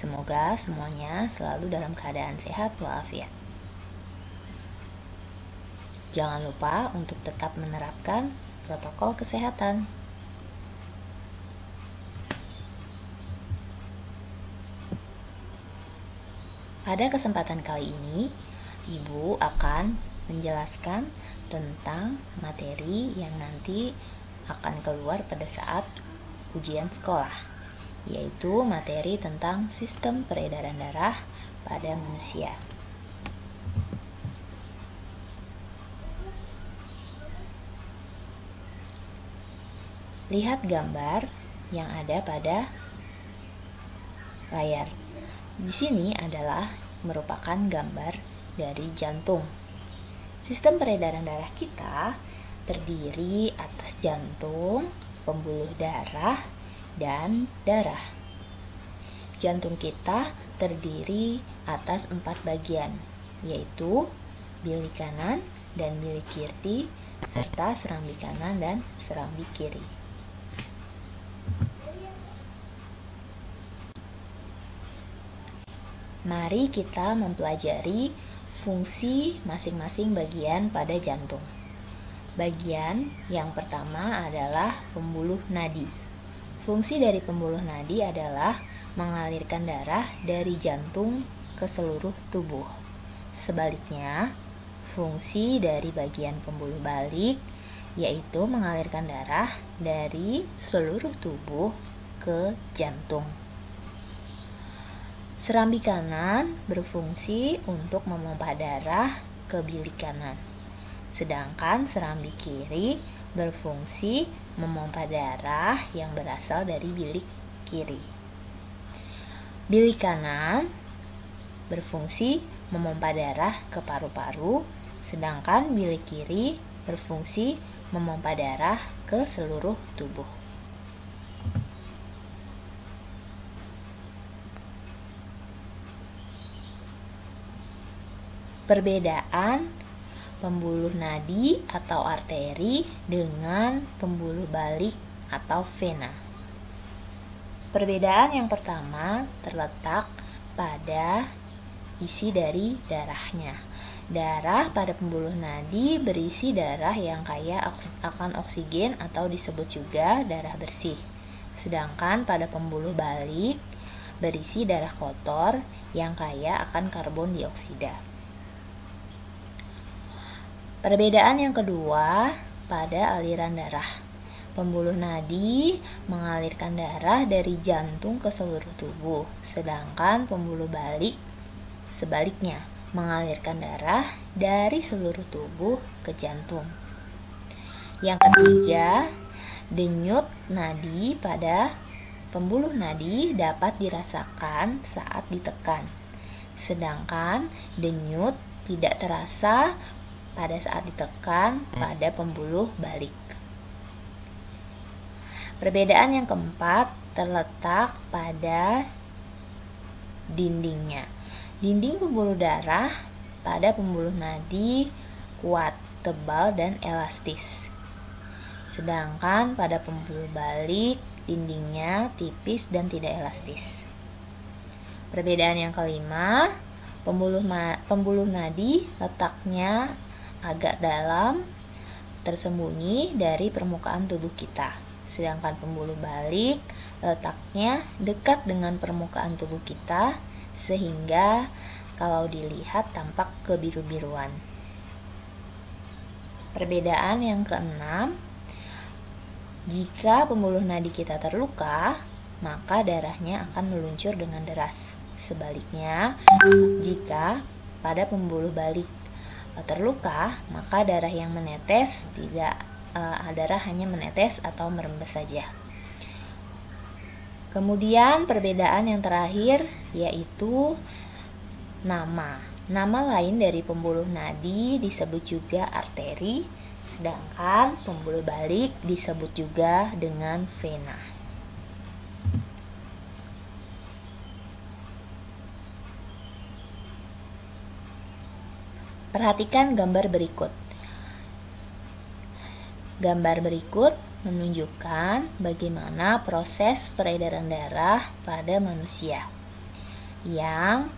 Semoga semuanya selalu dalam keadaan sehat walafiat. Jangan lupa untuk tetap menerapkan protokol kesehatan. Pada kesempatan kali ini, Ibu akan menjelaskan tentang materi yang nanti akan keluar pada saat ujian sekolah, yaitu materi tentang sistem peredaran darah pada manusia. Lihat gambar yang ada pada layar. Di sini adalah merupakan gambar dari jantung. Sistem peredaran darah kita terdiri atas jantung, pembuluh darah, dan darah. Jantung kita terdiri atas 4 bagian, yaitu bilik kanan dan bilik kiri, serta serambi kanan dan serambi kiri. Mari kita mempelajari fungsi masing-masing bagian pada jantung. Bagian yang pertama adalah pembuluh nadi. Fungsi dari pembuluh nadi adalah mengalirkan darah dari jantung ke seluruh tubuh. Sebaliknya, fungsi dari bagian pembuluh balik yaitu mengalirkan darah dari seluruh tubuh ke jantung. Serambi kanan berfungsi untuk memompa darah ke bilik kanan, sedangkan serambi kiri berfungsi memompa darah yang berasal dari bilik kiri. Bilik kanan berfungsi memompa darah ke paru-paru, sedangkan bilik kiri berfungsi memompa darah ke seluruh tubuh. Perbedaan pembuluh nadi atau arteri dengan pembuluh balik atau vena. Perbedaan yang pertama terletak pada isi dari darahnya. Darah pada pembuluh nadi berisi darah yang kaya akan oksigen atau disebut juga darah bersih. Sedangkan pada pembuluh balik berisi darah kotor yang kaya akan karbon dioksida. Perbedaan yang kedua pada aliran darah. Pembuluh nadi mengalirkan darah dari jantung ke seluruh tubuh, sedangkan pembuluh balik sebaliknya, mengalirkan darah dari seluruh tubuh ke jantung. Yang ketiga, denyut nadi pada pembuluh nadi dapat dirasakan saat ditekan, sedangkan denyut tidak terasa pada saat ditekan pada pembuluh balik. Perbedaan yang keempat terletak pada dindingnya. Dinding pembuluh darah pada pembuluh nadi kuat, tebal, dan elastis. Sedangkan pada pembuluh balik dindingnya tipis dan tidak elastis. Perbedaan yang kelima, pembuluh nadi letaknya agak dalam, tersembunyi dari permukaan tubuh kita. Sedangkan pembuluh balik letaknya dekat dengan permukaan tubuh kita, sehingga kalau dilihat tampak kebiru-biruan. Perbedaan yang keenam, jika pembuluh nadi kita terluka, maka darahnya akan meluncur dengan deras. Sebaliknya, jika pada pembuluh balik terluka, maka darah yang menetes darah hanya menetes atau merembes saja. Kemudian perbedaan yang terakhir yaitu nama. Nama lain dari pembuluh nadi disebut juga arteri, sedangkan pembuluh balik disebut juga dengan vena. Perhatikan gambar berikut. Gambar berikut menunjukkan bagaimana proses peredaran darah pada manusia. yang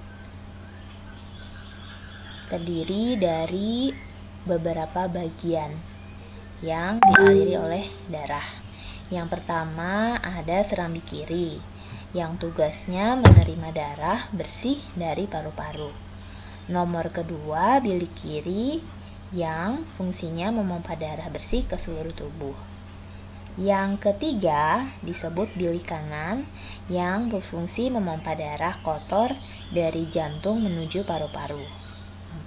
terdiri dari beberapa bagian yang dialiri oleh darah. Yang pertama ada serambi kiri, yang tugasnya menerima darah bersih dari paru-paru. Nomor kedua, bilik kiri, yang fungsinya memompa darah bersih ke seluruh tubuh. Yang ketiga disebut bilik kanan, yang berfungsi memompa darah kotor dari jantung menuju paru-paru.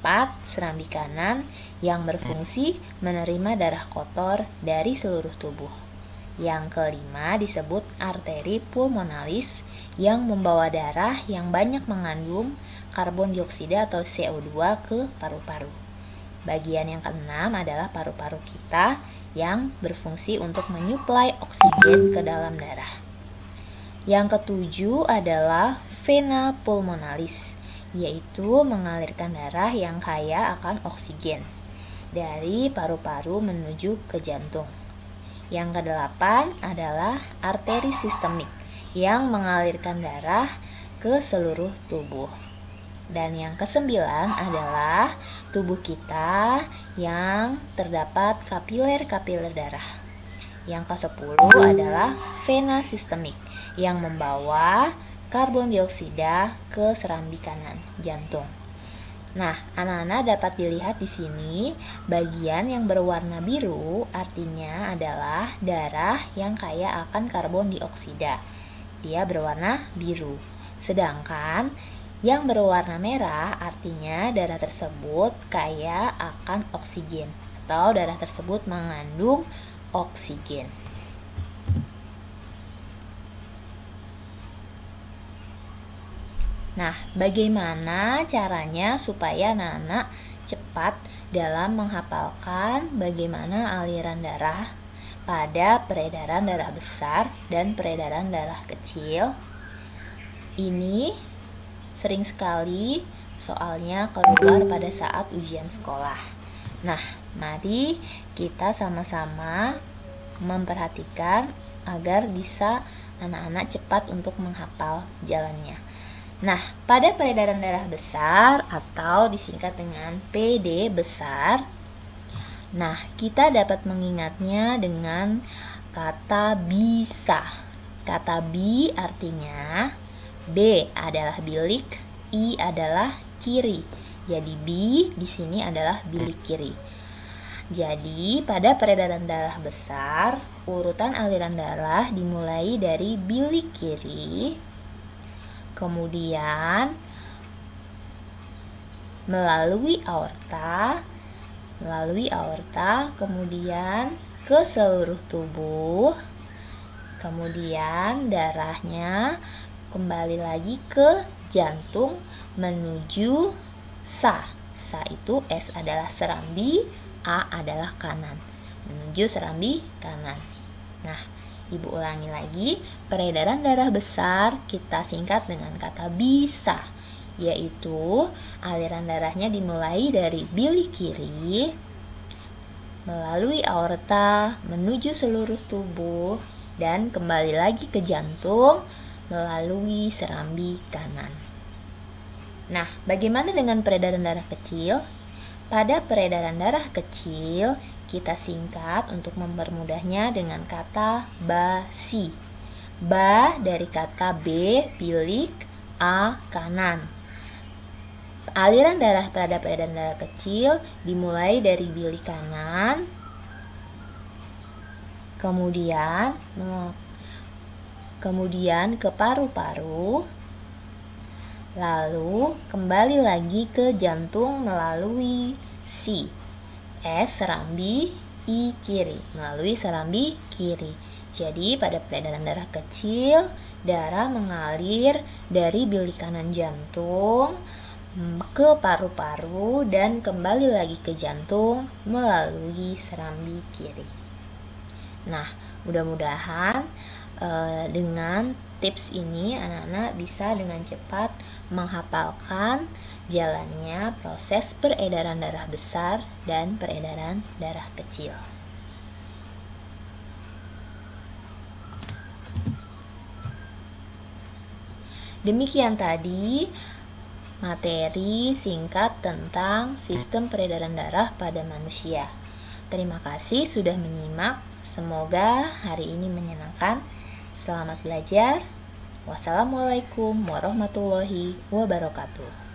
4. Serambi kanan, yang berfungsi menerima darah kotor dari seluruh tubuh. Yang kelima disebut arteri pulmonalis, yang membawa darah yang banyak mengandung karbon dioksida atau CO2 ke paru-paru. Bagian yang keenam adalah paru-paru kita, yang berfungsi untuk menyuplai oksigen ke dalam darah. Yang ketujuh adalah vena pulmonalis, yaitu mengalirkan darah yang kaya akan oksigen dari paru-paru menuju ke jantung. Yang kedelapan adalah arteri sistemik, yang mengalirkan darah ke seluruh tubuh. Dan yang kesembilan adalah tubuh kita yang terdapat kapiler-kapiler darah. Yang kesepuluh adalah vena sistemik, yang membawa karbon dioksida ke serambi kanan, jantung. Nah, anak-anak dapat dilihat di sini bagian yang berwarna biru artinya adalah darah yang kaya akan karbon dioksida. Dia berwarna biru. Sedangkan yang berwarna merah artinya darah tersebut kaya akan oksigen atau darah tersebut mengandung oksigen. Nah, bagaimana caranya supaya anak-anak cepat dalam menghafalkan bagaimana aliran darah pada peredaran darah besar dan peredaran darah kecil? Ini sering sekali soalnya keluar pada saat ujian sekolah. Nah, mari kita sama-sama memperhatikan agar bisa anak-anak cepat untuk menghafal jalannya. Nah, pada peredaran darah besar atau disingkat dengan PD besar, nah kita dapat mengingatnya dengan kata bisa. Kata bi artinya B adalah bilik, I adalah kiri. Jadi B di sini adalah bilik kiri. Jadi pada peredaran darah besar, urutan aliran darah dimulai dari bilik kiri, kemudian melalui aorta, kemudian ke seluruh tubuh, kemudian darahnya kembali lagi ke jantung menuju sa. Sa itu S adalah serambi, A adalah kanan. Menuju serambi kanan. Nah, Ibu ulangi lagi, peredaran darah besar kita singkat dengan kata bisa, yaitu aliran darahnya dimulai dari bilik kiri, melalui aorta, menuju seluruh tubuh, dan kembali lagi ke jantung, melalui serambi kanan. Nah, bagaimana dengan peredaran darah kecil? Pada peredaran darah kecil, kita singkat untuk mempermudahnya dengan kata basi. Ba dari kata B, bilik, A, kanan. Aliran darah pada peredaran darah kecil dimulai dari bilik kanan, kemudian ke paru-paru, lalu kembali lagi ke jantung melalui si. S serambi, I kiri, melalui serambi kiri. Jadi pada peredaran darah kecil, darah mengalir dari bilik kanan jantung ke paru-paru dan kembali lagi ke jantung melalui serambi kiri. Nah, mudah-mudahan dengan tips ini anak-anak bisa dengan cepat menghafalkan jalannya proses peredaran darah besar dan peredaran darah kecil. Demikian tadi materi singkat tentang sistem peredaran darah pada manusia. Terima kasih sudah menyimak. Semoga hari ini menyenangkan. Selamat belajar. Wassalamualaikum warahmatullahi wabarakatuh.